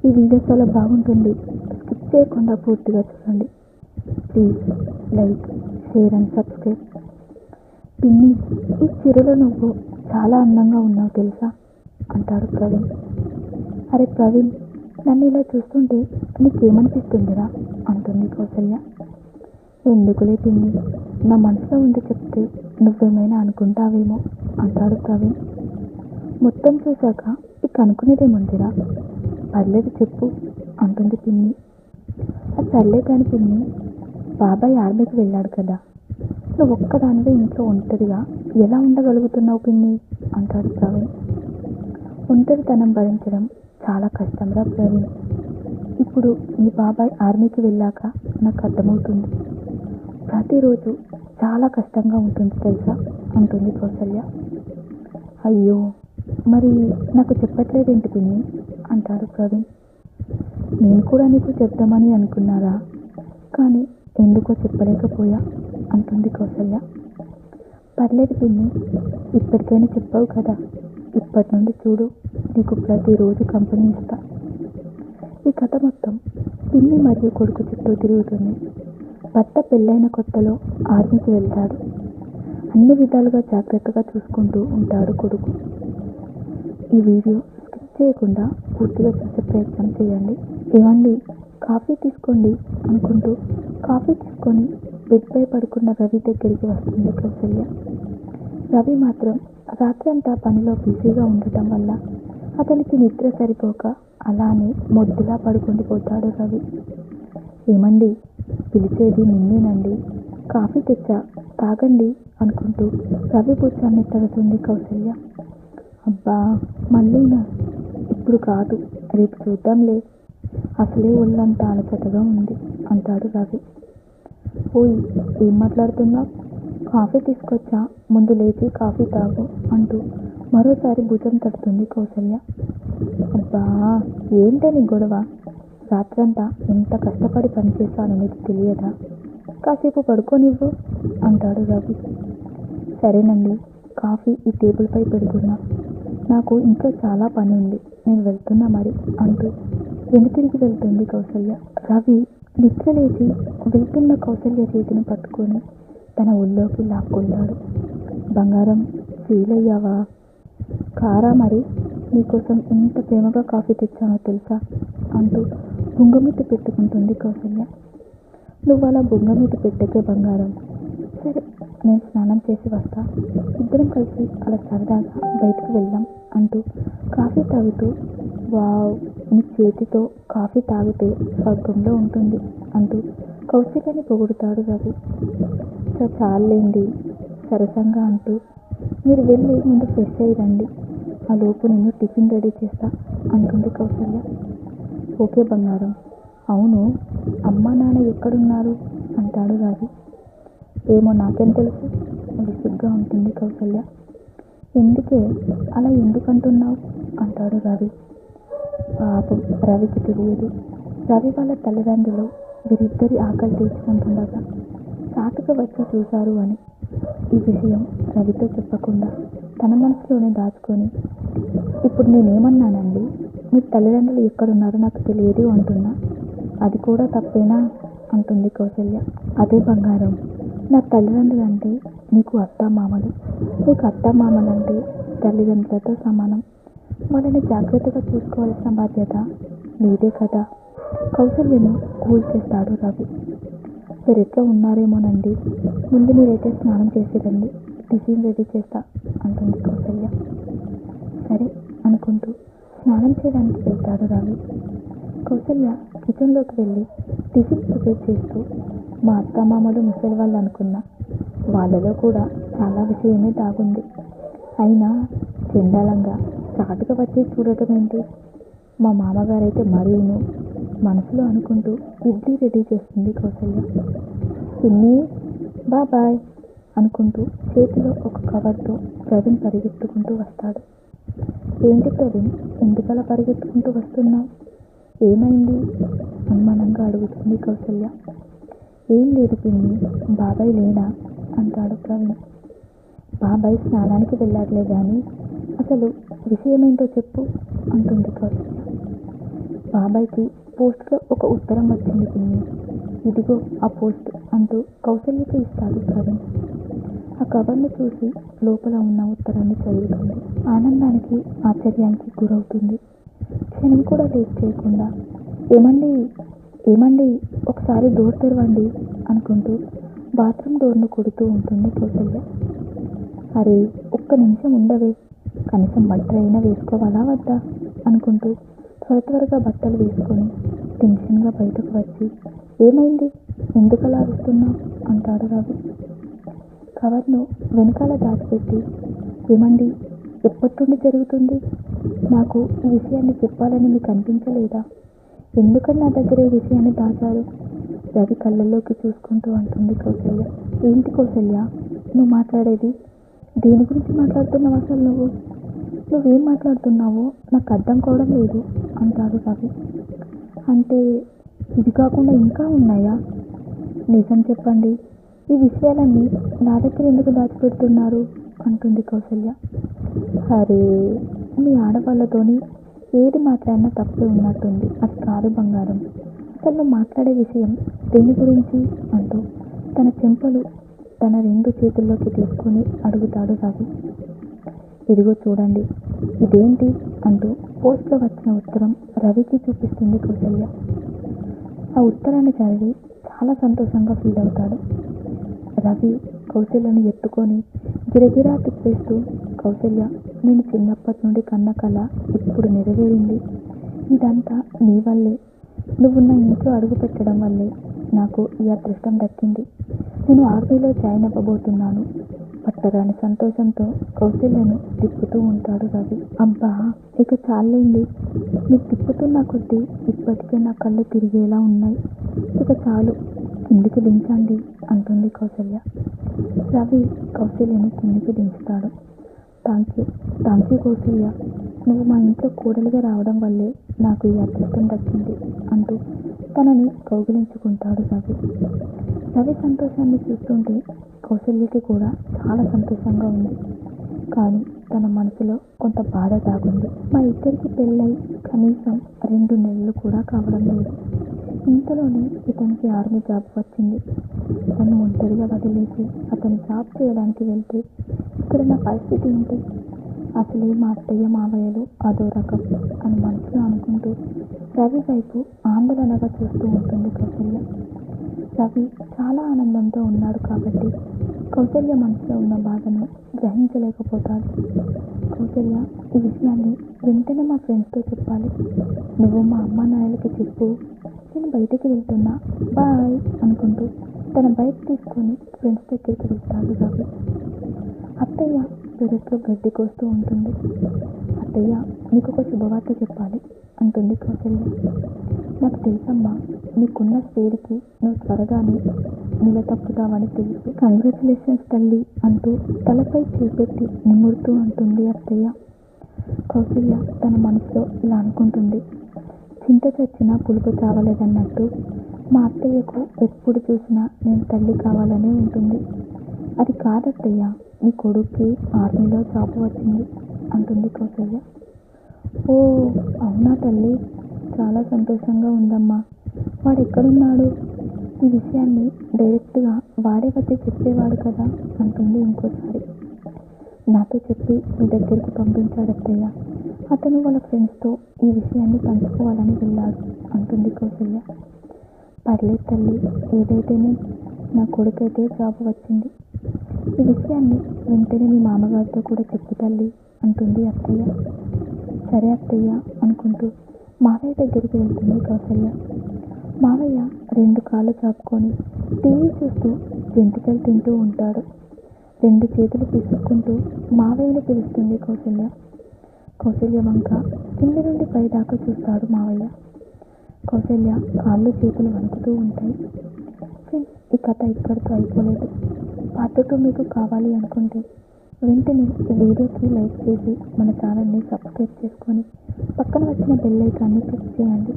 ఈ వీడియో చాలా బాగుంటుంది. స్కిప్ చేయకుండా పూర్తిగా చూడండి. Please like, share and subscribe. పిన్ని, ఈ చీరలో నువ్వు చాలా అందంగా ఉన్నావు తెలుసా అంటాడు ప్రవీణ్. అరే ప్రవీణ్, నన్ను ఇలా చూస్తుంటే నీకేమనిపిస్తుందిరా అంటుంది కౌసల్య. ఎందుకులే పిన్ని, నా మనసులో ఉంది చెప్తే నువ్వేమైనా అనుకుంటావేమో అంటాడు ప్రవీణ్. మొత్తం చూశాక ఇక అనుకునేదేముందిరా, పర్లేదు చెప్పు అంటుంది పిన్ని. అది సర్లే కాని పిన్ని, బాబాయ్ ఆర్మీకి వెళ్ళాడు కదా, నువ్వు ఒక్కదానివే ఇంట్లో ఒంటరిగా ఎలా ఉండగలుగుతున్నావు పిన్ని అంటాడు ప్రవీణ్. ఒంటరితనం భరించడం చాలా కష్టంరా ప్రవీణ్. ఇప్పుడు మీ బాబాయ్ ఆర్మీకి వెళ్ళాక నాకు అర్థమవుతుంది. ప్రతిరోజు చాలా కష్టంగా ఉంటుంది తెలుసా అంటుంది కౌసల్య. అయ్యో, మరి నాకు చెప్పట్లేదేంటి పిన్ని అంటాడు ప్రవీణ్. నేను కూడా నీకు చెప్దామని అనుకున్నారా, కానీ ఎందుకో చెప్పలేకపోయా అంటుంది కౌసల్య. పర్లేదు పిన్ని, ఇప్పటికైనా చెప్పావు కదా, ఇప్పటి నుండి చూడు, నీకు ప్రతిరోజు కంపెనీ ఇస్తా. ఈ కథ మొత్తం పిన్ని మరియు కొడుకు చుట్టూ తిరుగుతుంది. భర్త పెళ్ళైన కొత్తలో ఆర్మీకి వెళ్తాడు. అన్ని విధాలుగా జాగ్రత్తగా చూసుకుంటూ ఉంటాడు కొడుకు. ఈ వీడియో స్కిప్ చేయకుండా పూర్తిగా చూసే ప్రయత్నం చేయండి. ఏమండి, కాఫీ తీసుకోండి అనుకుంటూ కాఫీ తీసుకొని బెడ్పై పడుకున్న రవి దగ్గరికి వస్తుంది కౌసల్య. రవి మాత్రం రాత్రంతా పనిలో బిజీగా ఉండటం వల్ల అతనికి నిద్ర సరిపోక అలానే మొద్దులా పడుకుండిపోతాడు రవి. ఏమండి, పిలిచేది నిన్నేనండి, కాఫీ తెచ్చా తాగండి అనుకుంటూ రవి భుజాన్ని తడుతుంది కౌసల్య. అబ్బా, మళ్ళీనా? ఇప్పుడు కాదు, రేపు చూద్దాంలే, అసలే ఒళ్ళంతా అలసటగా ఉంది అంటాడు రవి. ఓయ్, ఏం మాట్లాడుతున్నావు? కాఫీ తీసుకొచ్చా, ముందు లేచి కాఫీ తాగు అంటూ మరోసారి భుజం తడుతుంది కౌసల్య. అబ్బా, ఏంటని గొడవ? రాత్రంతా ఎంత కష్టపడి పనిచేశాను నీకు తెలియదా? కాసేపు పడుకోనివ్వు అంటాడు రవి. సరేనండి, కాఫీ ఈ టేబుల్పై పెడుతున్నా, నాకు ఇంట్లో చాలా పని ఉంది, నేను వెళ్తున్నా మరి అంటూ వెనుతిరిగి వెళ్తుంది కౌసల్య. రవి నిద్ర లేచి వెళ్తున్న కౌసల్య చేతిని పట్టుకొని తన ఒళ్ళోకి లాక్కుంటాడు. బంగారం, ఫీల్ అయ్యావా? కారా మరి, నీకోసం ఎంత ప్రేమగా కాఫీ తెచ్చానో తెలుసా అంటూ బుంగమీద పెట్టుకుంటుంది కౌసల్య. నువ్వు అలా బుంగమీద పెట్టకే బంగారం. సరే, నేను స్నానం చేసి వస్తా, ఇద్దరం కలిసి అలా సరదాగా బయటకు వెళ్దాం అంటూ కాఫీ తాగుతూ, వావ్, నీ చేతితో కాఫీ తాగితే స్వర్గంలో ఉంటుంది అంటూ కౌశల్యని పొగుడుతాడు రవి. చాలేండి సరసంగా అంటూ, మీరు వెళ్ళి ముందు ఫ్రెష్ అయ్యి రండి, ఆ లోపు నేను టిఫిన్ రెడీ చేస్తా అంటుంది కౌసల్య. ఓకే బంగారం. అవును, అమ్మా నాన్న ఎక్కడున్నారు అంటాడు రవి. ఏమో నాకేం తెలుసు, విసుగ్గా ఉంటుంది కౌసల్య. ఎందుకే అలా ఎందుకంటున్నావు అంటాడు రవి. పాపం రవికి తెలియదు, రవి వాళ్ళ తల్లిదండ్రులు వీరిద్దరి ఆకలి తీర్చుకుంటుండగా చాటుగా వచ్చి చూశారు అని. ఈ విషయం రవితో చెప్పకుండా తన మనసులోనే దాచుకొని, ఇప్పుడు నేనేమన్నానండి, మీ తల్లిదండ్రులు ఎక్కడున్నారో నాకు తెలియదు అంటున్నా, అది కూడా తప్పేనా అంటుంది కౌసల్య. అదే బంగారం, నా తల్లిదండ్రులు అంటే నీకు అత్తామామలు, నీకు అత్తామామలంటే తల్లిదండ్రులతో సమానం, వాళ్ళని జాగ్రత్తగా చూసుకోవాల్సిన బాధ్యత నీదే కదా. కౌసల్యను కూల్ చేస్తాడు రవి. మీరెట్లా ఉన్నారేమోనండి, ముందు మీరైతే స్నానం చేసి రండి, టిఫిన్ రెడీ చేస్తా అంటుంది కౌసల్య. సరే అనుకుంటూ స్నానం చేయడానికి వెళ్తాడు రవి. కౌసల్య కిచెన్లోకి వెళ్ళి టిఫిన్ ప్రిపేర్ చేస్తూ, మా అత్తమామలు ముసలి వాళ్ళు అనుకున్నా, వాళ్ళలో కూడా చాలా విషయమే దాగుంది, అయినా చెండాలంగా చాటుగా వచ్చి చూడటం ఏంటి, మా మామగారైతే మరీను మనసులో అనుకుంటూ ఇడ్లీ రెడీ చేస్తుంది కౌసల్య. పిన్ని, బాయ్ అనుకుంటూ చేతిలో ఒక కవర్తో ప్రవీణ్ పరిగెత్తుకుంటూ వస్తాడు. ఏంటి ప్రవీణ్, ఎందుకలా పరిగెత్తుకుంటూ వస్తున్నావు, ఏమైంది అనుమానంగా అడుగుతుంది కౌసల్య. ఏం లేదు పిన్ని, బాబాయ్ లేడా అంటాడు ప్రవీణ్. బాబాయ్ స్నానానికి వెళ్ళాడులే కానీ అసలు విషయమేంటో చెప్పు అంటుంది కౌసల్య. బాబాయ్కి పోస్ట్లో ఒక ఉత్తరం వచ్చింది పిన్ని. ఇదిగో ఆ పోస్ట్ అంటూ కౌసల్యకి ఇస్తాడు ప్రవీణ్. ఆ కవర్ను చూసి లోపల ఉన్న ఉత్తరాన్ని చదువుతుంది. ఆనందానికి ఆశ్చర్యానికి గురవుతుంది. క్షణం కూడా లేట్ చేయకుండా ఏమండి ఏమండి ఒకసారి డోర్ తెరవండి అనుకుంటూ బాత్రూమ్ డోర్ను కొడుతూ ఉంటుంది కౌసల్య. అరే ఒక్క నిమిషం ఉండవే, కనీసం బట్టలు అయినా వేసుకోవాలా వద్దా అనుకుంటూ త్వరగా బట్టలు వేసుకొని టెన్షన్గా బయటకు వచ్చి ఏమైంది, ఎందుకలా అరుస్తున్నావు అంటాడు రవి. కవర్ను వెనకాల దాచిపెట్టి ఏమండి ఎప్పటి జరుగుతుంది, నాకు ఈ విషయాన్ని చెప్పాలని మీకు అనిపించలేదా, ఎందుకని నా దగ్గర ఈ విషయాన్ని దాచారు రవి కళ్ళల్లోకి చూసుకుంటూ అంటుంది కౌసల్య. ఏంటి కౌసల్య నువ్వు మాట్లాడేది, దేని గురించి మాట్లాడుతున్నావు అసలు నువ్వేం మాట్లాడుతున్నావో నాకు అర్థం కావడం లేదు అంటాడు రవి. అంటే ఇది కాకుండా ఇంకా ఉన్నాయా, నిజం చెప్పండి, ఈ విషయాలన్నీ నా దగ్గర ఎందుకు దాచిపెడుతున్నారు అంటుంది కౌసల్య. అరే మీ ఆడవాళ్ళతోని ఏది మాట్లాడినా తప్పే ఉన్నట్టుంది, అది కాదు బంగారం, అసలు నువ్వు మాట్లాడే విషయం దేని గురించి అంటూ తన చెంపలు తన 2 చేతుల్లోకి తీసుకొని అడుగుతాడు రవి. ఇదిగో చూడండి, ఇదేంటి అంటూ పోస్ట్లో వచ్చిన ఉత్తరం రవికి చూపిస్తుంది కౌసల్య. ఆ ఉత్తరాన్ని చదివి చాలా సంతోషంగా ఫీల్ అవుతాడు. రవి కౌసల్యను ఎత్తుకొని గిరగిరా తిప్పేస్తూ, కౌసల్య నేను చిన్నప్పటి నుండి కన్న కల ఇప్పుడు నెరవేరింది, ఇదంతా నీ వల్లే, నువ్వు నా ఇంట్లో అడుగు పెట్టడం వల్లే నాకు ఈ అదృష్టం దక్కింది, నేను ఆర్మీలో జాయిన్ అవ్వబోతున్నాను పట్టరాని సంతోషంతో కౌసల్యను తిప్పుతూ ఉంటాడు రవి. అబ్బా ఇక చాలండి, మీరు తిప్పుతున్న కొద్దీ ఇప్పటికే నా కళ్ళు తిరిగేలా ఉన్నాయి, ఇక చాలు కిందికి దించండి అంటుంది కౌసల్య. రవి కౌసల్యని కిందికి దించుతాడు. థ్యాంక్ యూ కౌసల్య, నువ్వు మా ఇంట్లో కోడలిగా రావడం వల్లే నాకు ఈ అదృష్టం దక్కింది అంటూ తనని కౌగిలించుకుంటాడు రవి. రవి సంతోషాన్ని చూస్తుంటే కౌసల్యకి కూడా చాలా సంతోషంగా ఉంది. కానీ తన మనసులో కొంత బాధ దాగుంది. మా ఇద్దరికి పెళ్ళై కనీసం 2 నెలలు కూడా కావడం లేదు, ఇంతలోనే ఇతనికి ఆర్మీ జాబ్ వచ్చింది, తను ఒంటరిగా వదిలేసి అతను జాబ్ చేయడానికి వెళ్తే ఇక్కడ నా పరిస్థితి ఏంటి, అసలే మా అత్తయ్య మావయ్యలు అదో రకం అని మనసులో అనుకుంటూ రవి వైపు ఆందోళనగా చూస్తూ ఉంటుంది కౌసల్య. రవి చాలా ఆనందంతో ఉన్నాడు కాబట్టి కౌసల్య మనసులో ఉన్న బాధను గ్రహించలేకపోతాడు. కౌసల్య ఈ విషయాన్ని వెంటనే మా ఫ్రెండ్స్తో చెప్పాలి, నువ్వు మా అమ్మ నాన్నలకి చెప్పు, నేను బయటికి వెళ్తున్నా బాయ్ అనుకుంటూ తన బైక్ తీసుకొని ఫ్రెండ్స్ దగ్గరికి వెళ్తాడు రవి. అత్తయ్య పెరట్లో గడ్డి కోస్తూ ఉంటుంది. అత్తయ్య నీకు ఒక శుభవార్త చెప్పాలి అంటుంది కౌసల్య. నాకు తెలుసమ్మా, నీకున్న స్పీడ్కి నువ్వు త్వరగానే నిలతప్పుతావని తెలుసు, కంగ్రాచులేషన్స్ తల్లి అంటూ తలపై చేపెట్టి నిమురుతూ అంటుంది అత్తయ్య. కౌసల్య తన మనసులో ఇలా అనుకుంటుంది, చింత చచ్చినా పులుపు చావలేదన్నట్టు మా అత్తయ్యకు ఎప్పుడు చూసినా నేను తల్లి కావాలనే ఉంటుంది. అది కాదత్తయ్య, మీ కొడుక్కి ఆర్మీలో జాబ్ వచ్చింది అంటుంది కౌసల్య. ఓ అవునా తల్లి, చాలా సంతోషంగా ఉందమ్మా, వాడు ఎక్కడున్నాడు, ఈ విషయాన్ని డైరెక్ట్గా వాడే వచ్చి చెప్పేవాడు కదా అంటుంది ఇంకోసారి. నాతో చెప్పి మీ దగ్గరికి పంపించాడు అత్తయ్య, అతను వాళ్ళ ఫ్రెండ్స్తో ఈ విషయాన్ని పంచుకోవాలని వెళ్ళాడు అంటుంది కౌసల్య. పర్లేదు తల్లి, ఏదైతేనే నా కొడుకైతే జాబ్ వచ్చింది, ఈ విషయాన్ని వెంటనే మీ మామగారితో కూడా చెప్పు తల్లి అంటుంది అత్తయ్య. సరే అత్తయ్య అనుకుంటూ మావయ్య దగ్గరికి వెళ్తుంది కౌసల్య. మావయ్య 2 కాళ్ళు చాపుకొని టీవీ చూస్తూ జంతికలు తింటూ ఉంటాడు. 2 చేతులు పిసుక్కుంటూ మావయ్యని పిలుస్తుంది కౌసల్య. కౌసల్య వంక కింది నుండి పై దాకా చూస్తాడు మావయ్య. కౌసల్య కాళ్ళు చేతులు వణుకుతూ ఉంటాయి. ఫ్రెండ్స్, ఈ కథ ఇక్కడితో అయిపోలేదు. పార్ట్ 2 మీకు కావాలి అనుకుంటే వెంటనే ఈ వీడియోకి లైక్ చేసి మన ఛానల్ని సబ్స్క్రైబ్ చేసుకొని పక్కన వచ్చిన బెల్ ఐకాన్ని క్లిక్ చేయండి.